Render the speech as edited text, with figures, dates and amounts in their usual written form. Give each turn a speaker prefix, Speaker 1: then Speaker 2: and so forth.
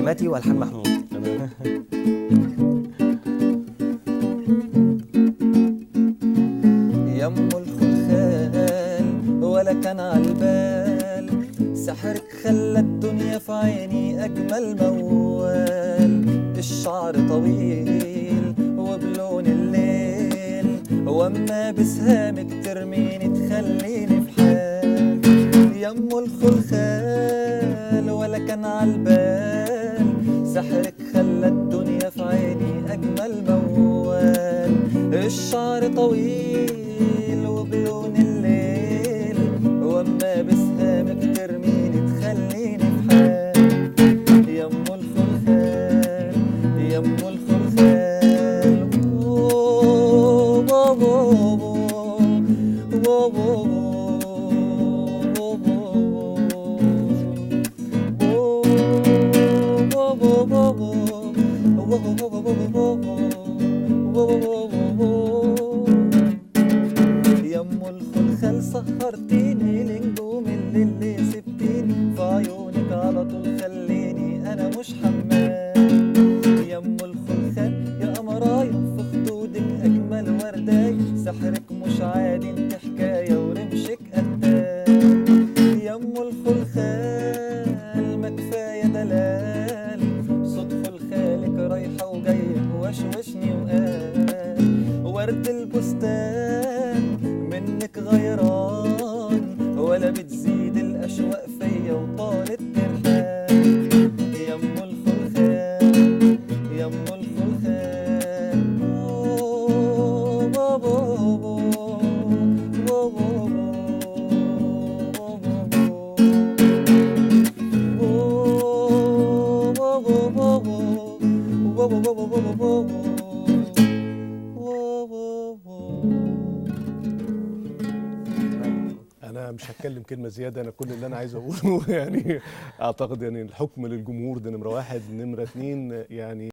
Speaker 1: كلماتي والحان محمود.
Speaker 2: تمام.
Speaker 3: يم الخلخال ولا كان عالبال، سحرك خلى الدنيا في عيني أجمل موال. الشعر طويل وبلون الليل، وأما بسهامك ترميني تخليني في حال. يم الخلخال ولا كان عالبال، سحرك خلى الدنيا في عيني أجمل موال. الشعر طويل وبلون الليل، وأما بسهامك ترميني تخليني في حال. يم الخلخال يم الخلخال، يم الخلخال سهرتيني لنجوم الليل، سبتيني في عيونك على طول خليني انا مش حمام. يم الخلخال يا قمرايا في خدودك اجمل ورداي، سحرك مش عادي انت حكايه ورمشك قتال. يم الخلخال ما كفايه دلال، صوت خلخالك رايحه وجايه وشوشني وقال. ورد البستان منك غيران، ولا بتزيد الاشواق فيا وطالت ترحال. يم الخلخال يم الخلخال،
Speaker 2: انا مش هتكلم كلمه زياده، انا كل اللي انا عايز اقوله يعني اعتقد يعني الحكم للجمهور ده نمره واحد. نمره اتنين يعني